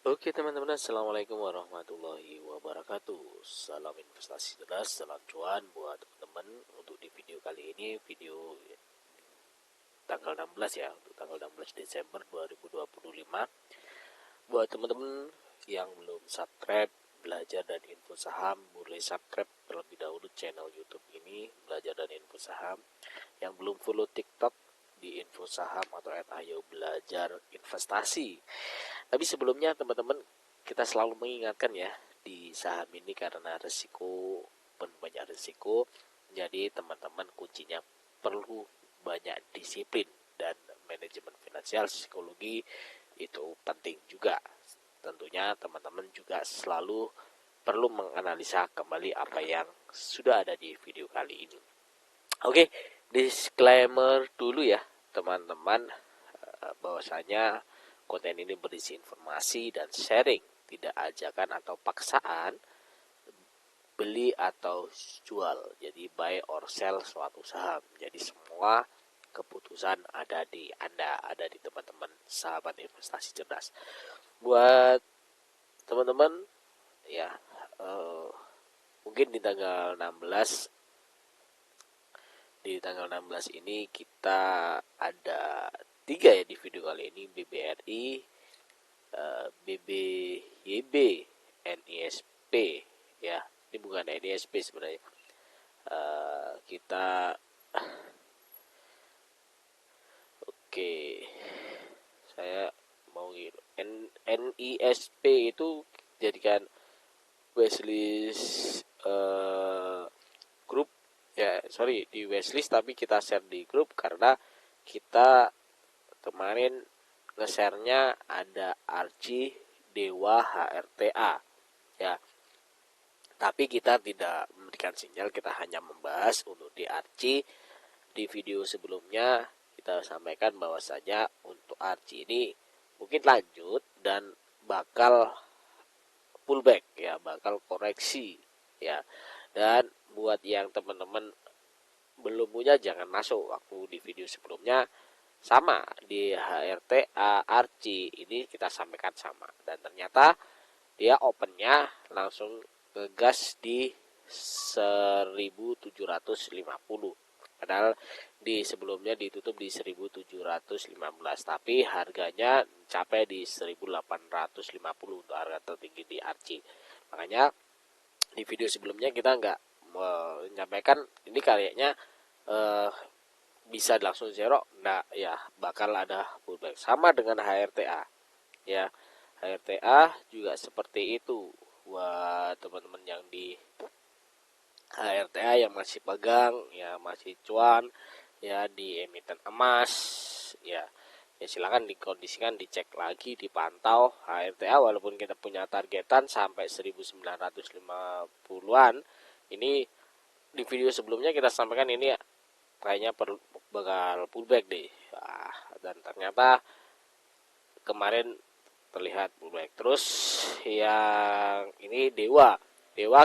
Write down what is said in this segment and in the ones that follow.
Oke teman-teman, assalamualaikum warahmatullahi wabarakatuh. Salam investasi cerdas, salam cuan buat teman-teman. Untuk di video kali ini, video tanggal 16 ya, untuk tanggal 16 Desember 2025. Buat teman-teman yang belum subscribe belajar dan info saham, boleh subscribe terlebih dahulu channel YouTube ini, belajar dan info saham. Yang belum follow TikTok di info saham atau @ayo belajar investasi. Tapi sebelumnya teman-teman, kita selalu mengingatkan ya, di saham ini karena resiko, banyak resiko, jadi teman-teman kuncinya perlu banyak disiplin dan manajemen finansial, psikologi itu penting juga. Tentunya teman-teman juga selalu perlu menganalisa kembali apa yang sudah ada di video kali ini. Oke, disclaimer dulu ya teman-teman, bahwasanya konten ini berisi informasi dan sharing, tidak ajakan atau paksaan beli atau jual. Jadi buy or sell suatu saham. Jadi semua keputusan ada di Anda, ada di teman-teman sahabat investasi cerdas. Buat teman-teman ya, mungkin di tanggal 16 ini kita ada 3 ya di video kali ini: BBRI, BBYB, NISP ya. Ini bukan NISP sebenarnya. Kita oke, saya mau gitu. NISP itu jadikan wishlist grup ya, sorry, di wishlist, tapi kita share di grup karena kita kemarin nge-share-nya ada Archie, Dewa, HRTA ya. Tapi kita tidak memberikan sinyal, kita hanya membahas untuk di Archie. Di video sebelumnya kita sampaikan bahwasanya untuk Archie ini mungkin lanjut dan bakal pullback ya, bakal koreksi ya. Dan buat yang teman-teman belum punya, jangan masuk. Waktu di video sebelumnya sama, di HRTA Archie ini kita sampaikan sama, dan ternyata dia opennya langsung ngegas di 1750, padahal di sebelumnya ditutup di 1715, tapi harganya capai di 1850 untuk harga tertinggi di Archie. Makanya di video sebelumnya kita nggak menyampaikan ini kayaknya bisa langsung zero, nah ya, bakal ada pullback. Sama dengan HRTA ya, HRTA juga seperti itu. Buat teman-teman yang di HRTA yang masih pegang ya, masih cuan ya di emiten emas ya, silakan dikondisikan, dicek lagi, dipantau HRTA. Walaupun kita punya targetan sampai 1950-an, ini di video sebelumnya kita sampaikan ini kayaknya bakal pullback deh. Dan ternyata kemarin terlihat pullback. Terus yang ini Dewa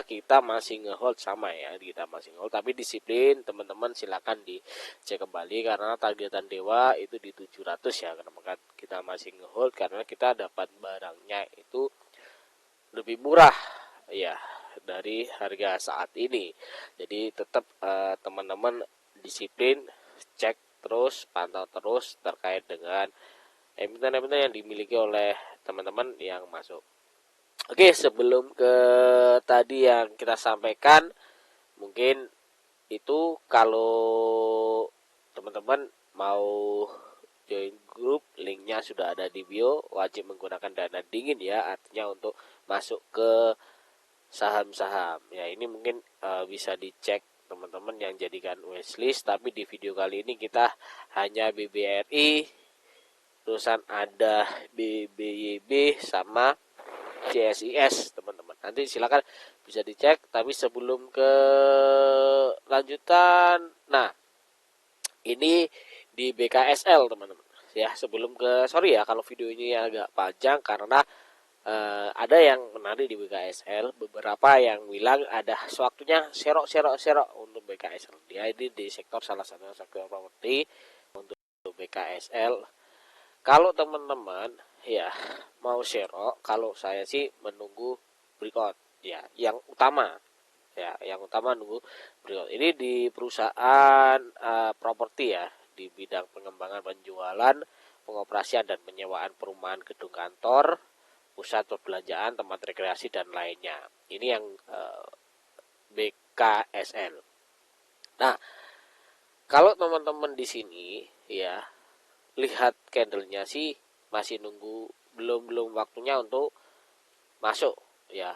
kita masih ngehold sama ya, kita masih ngehold, tapi disiplin teman-teman, silakan dicek kembali karena targetan Dewa itu di 700 ya. Kenapa kita masih ngehold? Karena kita dapat barangnya itu lebih murah ya dari harga saat ini. Jadi tetap teman-teman disiplin, cek terus, pantau terus terkait dengan emiten-emiten yang dimiliki oleh teman-teman yang masuk. Oke, sebelum ke tadi yang kita sampaikan, mungkin itu kalau teman-teman mau join grup, linknya sudah ada di bio. Wajib menggunakan dana dingin ya, artinya untuk masuk ke saham-saham ya. Ini mungkin bisa dicek teman-teman yang jadikan wishlist. Tapi di video kali ini kita hanya BBRI, terusan ada BBYB sama CSIS teman-teman. Nanti silakan bisa dicek. Tapi sebelum ke lanjutan, nah ini di BKSL teman-teman ya. Sebelum ke, sorry ya kalau video ini agak panjang karena ada yang menarik di BKSL. Beberapa yang bilang ada sewaktunya serok untuk BKSL. Dia ini di sektor, salah satu sektor properti. Untuk BKSL, kalau teman-teman ya mau share, kalau saya sih menunggu breakout ya, yang utama ya, yang utama nunggu breakout. Ini di perusahaan properti ya, di bidang pengembangan, penjualan, pengoperasian dan penyewaan perumahan, gedung kantor, pusat perbelanjaan, tempat rekreasi dan lainnya. Ini yang BKSL. Nah, kalau teman-teman di sini ya lihat candlenya sih masih nunggu, belum waktunya untuk masuk ya,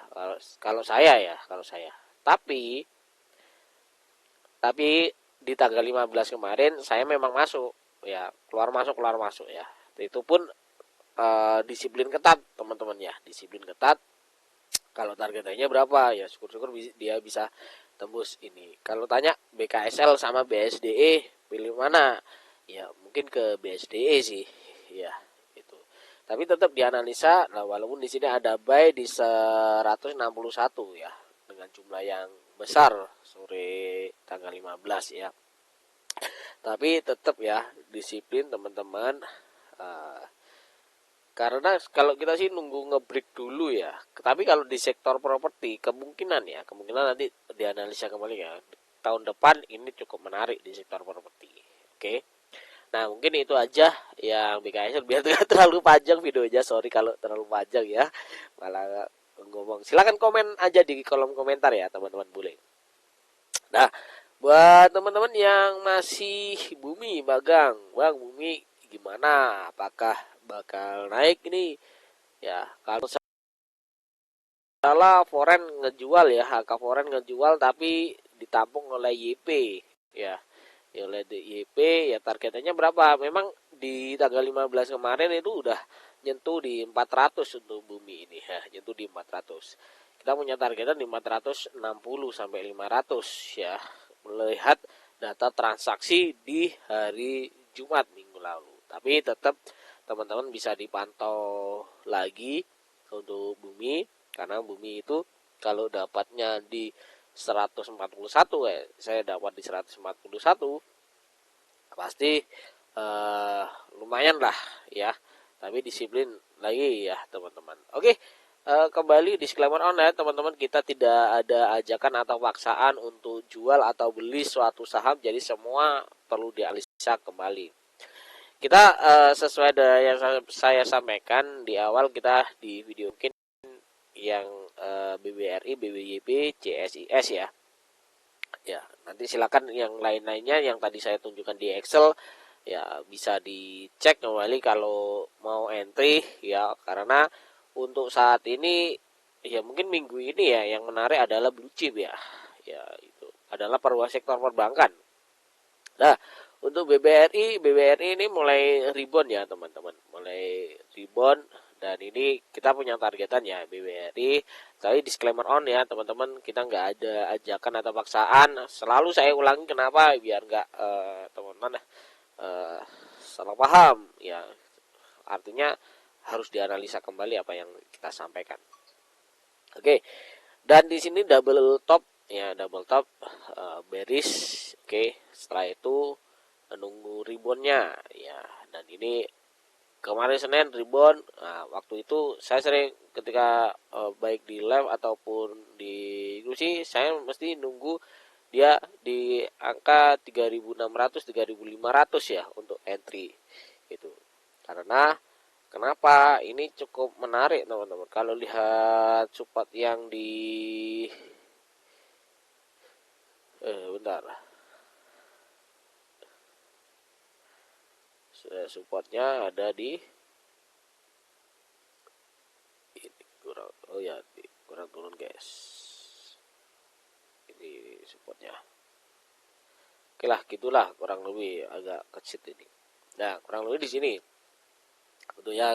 kalau saya ya, tapi di tanggal 15 kemarin saya memang masuk ya, keluar masuk ya. Itu pun disiplin ketat teman-teman ya, disiplin ketat. Kalau targetnya berapa ya, syukur-syukur dia bisa tembus ini. Kalau tanya BKSL sama BSDE pilih mana, ya mungkin ke BSDE sih ya itu. Tapi tetap dianalisa. Nah, walaupun di sini ada buy di 161 ya, dengan jumlah yang besar sore tanggal 15 ya. Tapi tetap ya disiplin teman-teman. Uh, karena kalau kita sih nunggu ngebreak dulu ya. Tapi kalau di sektor properti kemungkinan nanti dianalisa kembali ya. Tahun depan ini cukup menarik di sektor properti. Oke. Nah, mungkin itu aja yang BKS, biar tidak terlalu panjang videonya. Sorry kalau terlalu panjang ya. Malah ngomong. Silakan komen aja di kolom komentar ya, teman-teman boleh. Nah, buat teman-teman yang masih Bumi magang, Bang Bumi gimana? Apakah bakal naik ini? Ya, kalau salah foreign ngejual ya, HK foreign ngejual tapi ditampung oleh YP ya. Ya oleh YP ya, targetnya berapa? Memang di tanggal 15 kemarin itu udah nyentuh di 400 untuk Bumi ini ya, nyentuh di 400. Kita punya targetnya di 460 sampai 500 ya, melihat data transaksi di hari Jumat minggu lalu. Tapi tetap teman-teman bisa dipantau lagi untuk Bumi, karena Bumi itu kalau dapatnya di 141 saya dapat di 141 pasti lumayan lah ya. Tapi disiplin lagi ya teman-teman. Oke, kembali disclaimer on ya teman-teman, kita tidak ada ajakan atau paksaan untuk jual atau beli suatu saham, jadi semua perlu dianalisa kembali. Kita sesuai dengan yang saya sampaikan di awal, kita di video mungkin yang BBRI, BBYP, CSIS ya. Ya, nanti silakan yang lain-lainnya yang tadi saya tunjukkan di Excel ya, bisa dicek kembali kalau mau entry ya, karena untuk saat ini ya mungkin minggu ini ya yang menarik adalah blue chip ya. Ya, itu adalah perluas sektor perbankan. Nah, untuk BBRI ini mulai rebound ya teman-teman, mulai rebound. Dan ini kita punya targetan ya BBRI. Tapi disclaimer on ya teman-teman, kita nggak ada ajakan atau paksaan. Selalu saya ulangi kenapa, biar nggak teman-teman salah paham ya. Artinya harus dianalisa kembali apa yang kita sampaikan. Oke, dan di sini double top ya, double top bearish. Oke, setelah itu menunggu reboundnya ya. Dan ini kemarin Senin rebound. Nah, waktu itu saya sering ketika baik di live ataupun di Gusi, saya mesti nunggu dia di angka 3600 3500 ya untuk entry itu. Karena kenapa ini cukup menarik teman-teman, kalau lihat support yang di bentar, supportnya ada di ini, kurang, oh ya kurang turun guys, ini supportnya. Oke lah, gitulah kurang lebih, agak kecil ini. Nah, kurang lebih di sini tentunya.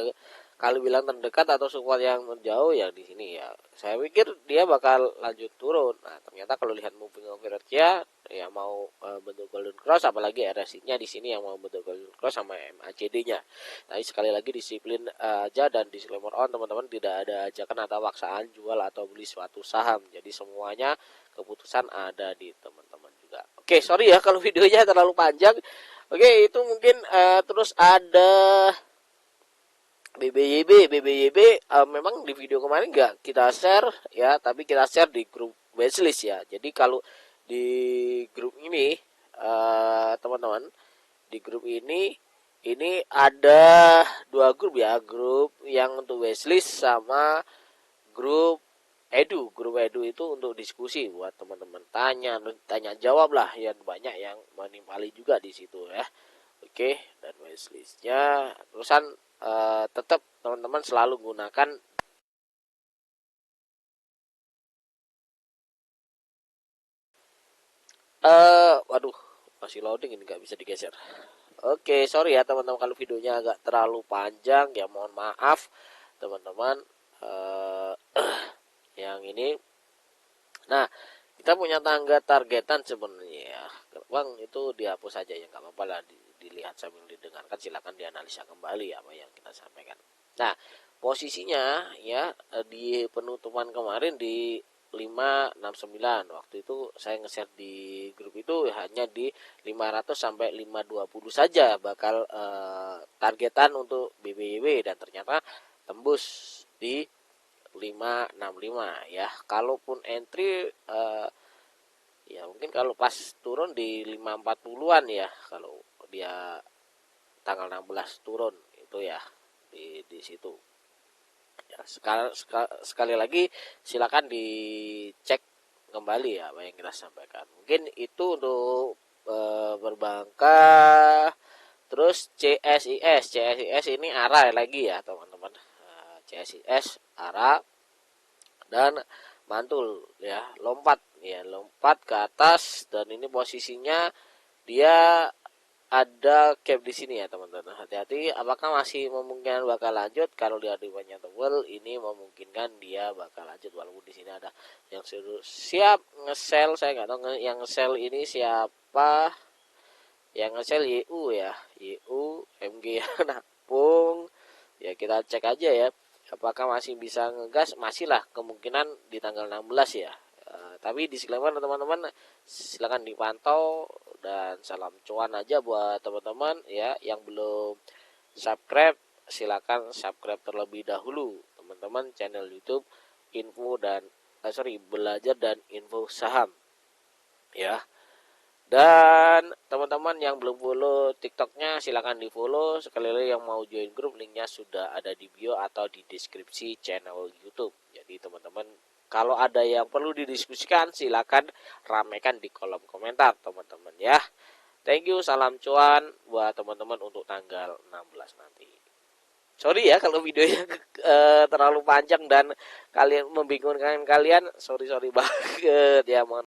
Kalau bilang terdekat atau support yang menjauh ya di sini ya. Saya pikir dia bakal lanjut turun. Nah, ternyata kalau lihat moving average-nya ya mau bentuk golden cross, apalagi RSI-nya di sini yang mau bentuk golden cross sama MACD-nya. Tapi sekali lagi disiplin aja dan disclaimer on teman-teman, tidak ada ajakan atau paksaan jual atau beli suatu saham. Jadi semuanya keputusan ada di teman-teman juga. Oke, sorry ya kalau videonya terlalu panjang. Oke, itu mungkin terus ada BBYB memang di video kemarin nggak kita share ya, tapi kita share di grup wishlist ya. Jadi kalau di grup ini teman-teman, di grup ini ada dua grup ya, grup yang untuk wishlist sama grup edu itu untuk diskusi buat teman-teman tanya jawab lah, yang banyak yang menimpali juga di situ ya. Oke, dan wishlistnya terusan tetap teman-teman selalu gunakan waduh, masih loading ini, nggak bisa digeser. Oke, sorry ya teman-teman kalau videonya agak terlalu panjang ya, mohon maaf teman-teman. eh yang ini, nah kita punya tangga targetan sebenarnya ya Bang, itu dihapus saja ya, nggak apa-apa lah, dilihat sambil didengarkan, silakan dianalisa kembali apa yang kita sampaikan. Nah, posisinya ya di penutupan kemarin di 569, waktu itu saya nge-share di grup itu hanya di 500 sampai 520 saja bakal targetan untuk BBYW, dan ternyata tembus di 565 ya. Kalaupun entry ya mungkin kalau pas turun di 540-an ya, kalau dia tanggal 16 turun itu ya, di situ. Ya, sekali lagi silakan dicek kembali ya apa yang kita sampaikan. Mungkin itu untuk berbangka. Terus CSIS ini arah lagi ya teman-teman. CSIS arah dan mantul ya, lompat ke atas, dan ini posisinya dia ada gap di sini ya teman-teman. Hati-hati, apakah masih memungkinkan bakal lanjut. Kalau dia banyak tebel, ini memungkinkan dia bakal lanjut, walaupun di sini ada yang sudah siap nge-sell. Saya nggak tahu yang nge-sell ini siapa. Yang nge-sell YU ya, YU MG ya, napung ya, kita cek aja ya apakah masih bisa ngegas. Masih lah kemungkinan di tanggal 16 ya. Tapi disclaimer teman-teman, silakan dipantau, dan salam cuan aja buat teman-teman ya. Yang belum subscribe, silakan subscribe terlebih dahulu teman-teman channel YouTube info dan belajar dan info saham ya. Dan teman-teman yang belum follow TikToknya, silakan di follow. Sekali lagi, yang mau join grup, linknya sudah ada di bio atau di deskripsi channel YouTube. Jadi teman-teman, kalau ada yang perlu didiskusikan, silakan ramaikan di kolom komentar teman-teman ya. Thank you, salam cuan buat teman-teman untuk tanggal 16 nanti. Sorry ya kalau videonya terlalu panjang dan kalian membingungkan kalian. Sorry banget ya, mohon.